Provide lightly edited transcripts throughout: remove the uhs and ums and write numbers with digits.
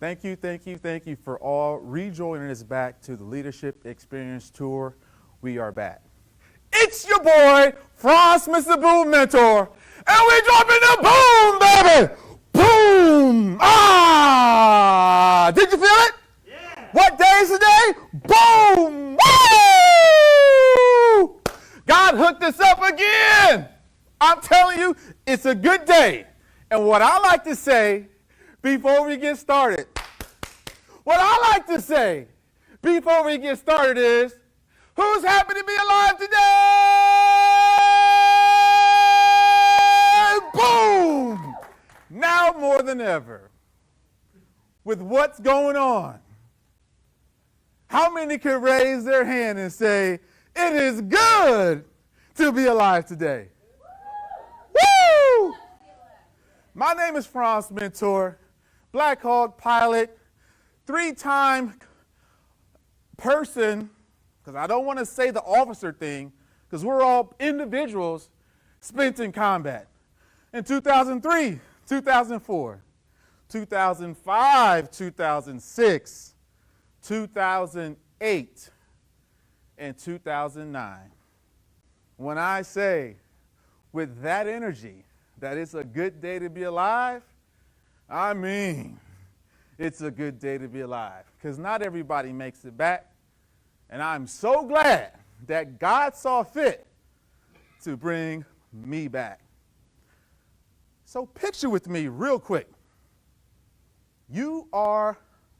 Thank you for all rejoining us back to the Leadership Experience Tour. We are back. It's your boy, Franz, Mr. Boom Mentor, and we're dropping the boom, baby! Boom! Ah! Did you feel it? Yeah! What day is today? Boom! Woo! God hooked us up again! I'm telling you, it's a good day. And what I like to say before we get started, is, who's happy to be alive today? Boom! Now more than ever, with what's going on, how many can raise their hand and say, it is good to be alive today? Woo! My name is Franz Mentor, Black Hawk pilot, 3-time person, because I don't want to say the officer thing, because we're all individuals spent in combat. In 2003, 2004, 2005, 2006, 2008, and 2009. When I say with that energy that it's a good day to be alive, I mean it's a good day to be alive, because not everybody makes it back. And I'm so glad that God saw fit to bring me back. So picture with me real quick. You are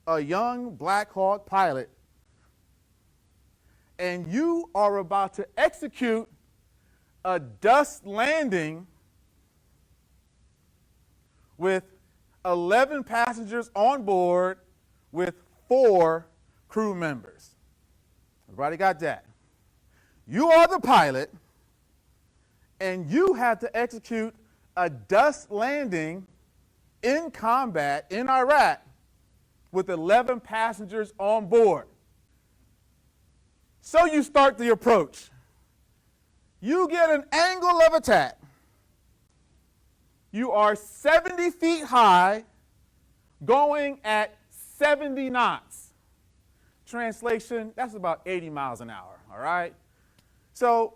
a young Black Hawk pilot, and you are about to execute a dust landing with 11 passengers on board with 4 crew members. Everybody got that? You are the pilot, and you have to execute a dust landing in combat in Iraq with 11 passengers on board. So you start the approach. You get an angle of attack. You are 70 feet high, going at 70 knots. Translation, that's about 80 miles an hour, all right? So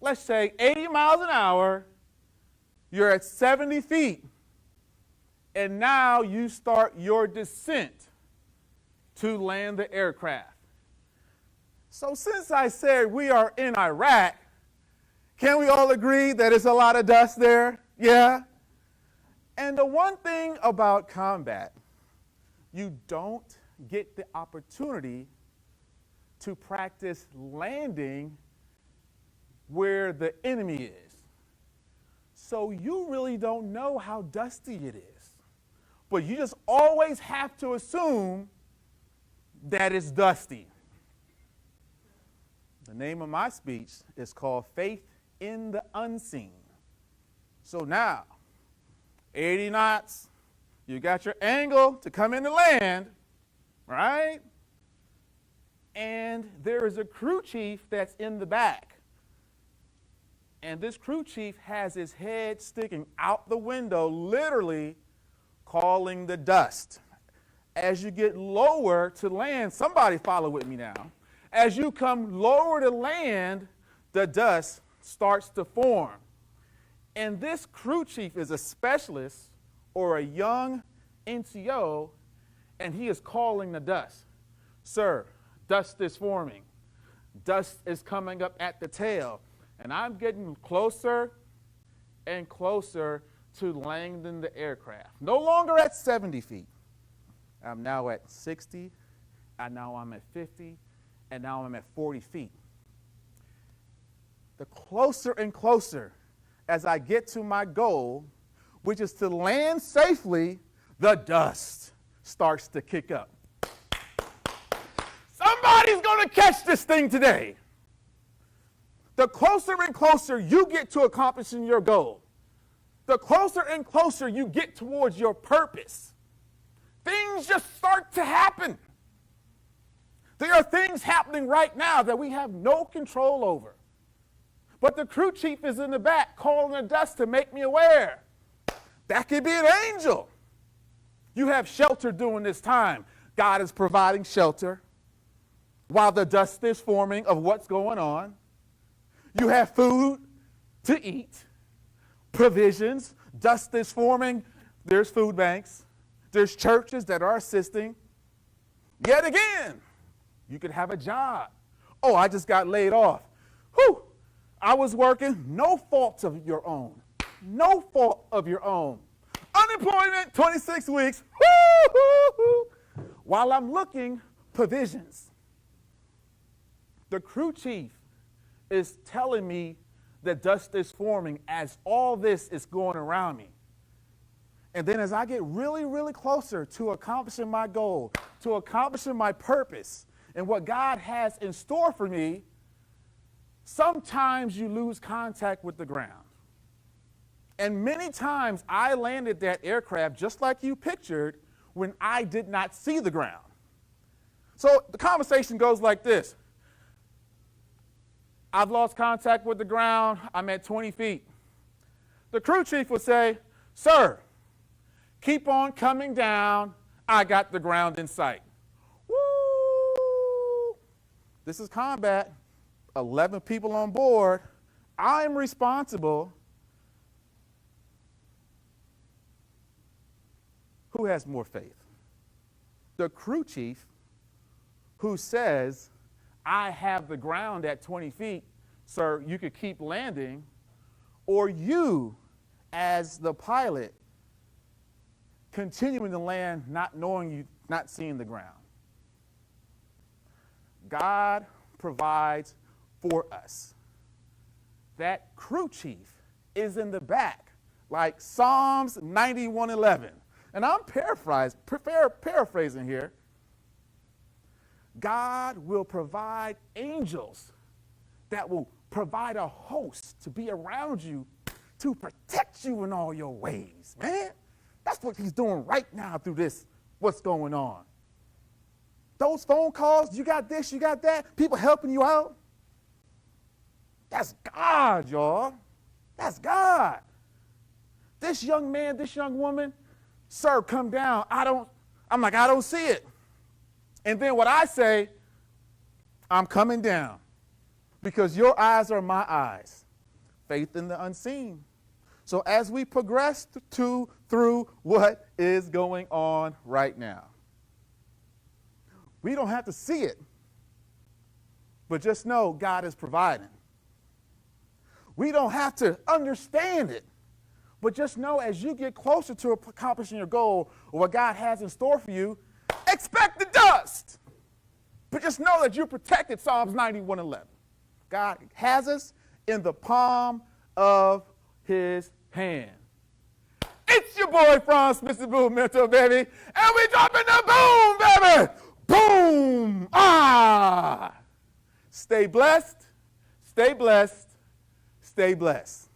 let's say 80 miles an hour, you're at 70 feet, and now you start your descent to land the aircraft. So since I said we are in Iraq, can we all agree that it's a lot of dust there? Yeah? And the one thing about combat, you don't get the opportunity to practice landing where the enemy is. So you really don't know how dusty it is. But you just always have to assume that it's dusty. The name of my speech is called Faith in the Unseen. So now, 80 knots, you got your angle to come in to land, right? And there is a crew chief that's in the back. And this crew chief has his head sticking out the window, literally calling the dust. As you get lower to land, somebody follow with me now. As you come lower to land, the dust starts to form. And this crew chief is a specialist or a young NCO, and he is calling the dust. Sir, dust is forming. Dust is coming up at the tail. And I'm getting closer and closer to landing the aircraft. No longer at 70 feet. I'm now at 60, and now I'm at 50, and now I'm at 40 feet. The closer and closer as I get to my goal, which is to land safely, the dust starts to kick up. Somebody's going to catch this thing today. The closer and closer you get to accomplishing your goal, the closer and closer you get towards your purpose, things just start to happen. There are things happening right now that we have no control over. But the crew chief is in the back calling the dust to make me aware. That could be an angel. You have shelter during this time. God is providing shelter while the dust is forming of what's going on. You have food to eat, provisions, dust is forming, there's food banks, there's churches that are assisting. Yet again, you could have a job. Oh, I just got laid off. Whew, I was working, no fault of your own. No fault of your own. Unemployment, 26 weeks. Woo-hoo-hoo. While I'm looking, provisions. The crew chief is telling me that dust is forming as all this is going around me. And then as I get really, really closer to accomplishing my goal, to accomplishing my purpose, and what God has in store for me, sometimes you lose contact with the ground. And many times I landed that aircraft just like you pictured when I did not see the ground. So the conversation goes like this. I've lost contact with the ground. I'm at 20 feet. The crew chief would say, sir, keep on coming down. I got the ground in sight. Woo! This is combat. 11 people on board. I'm responsible. Who has more faith? The crew chief who says, I have the ground at 20 feet, sir, you could keep landing, or you as the pilot continuing to land, not knowing you, not seeing the ground. God provides for us. That crew chief is in the back, like Psalms 91:11. And I'm paraphrasing here. God will provide angels that will provide a host to be around you to protect you in all your ways, man. That's what he's doing right now through this, what's going on. Those phone calls, you got this, you got that, people helping you out. That's God, y'all. That's God. This young man, this young woman, sir, come down. I don't see it. And then what I say, I'm coming down because your eyes are my eyes. Faith in the unseen. So as we progress through what is going on right now, we don't have to see it, but just know God is providing. We don't have to understand it, but just know as you get closer to accomplishing your goal or what God has in store for you, expect the dust. But just know that you're protected, Psalms 91:11. God has us in the palm of his hand. It's your boy, Franz, Mr. Boom Mentor, baby. And we dropping the boom, baby. Boom. Ah. Stay blessed. Stay blessed. Stay blessed.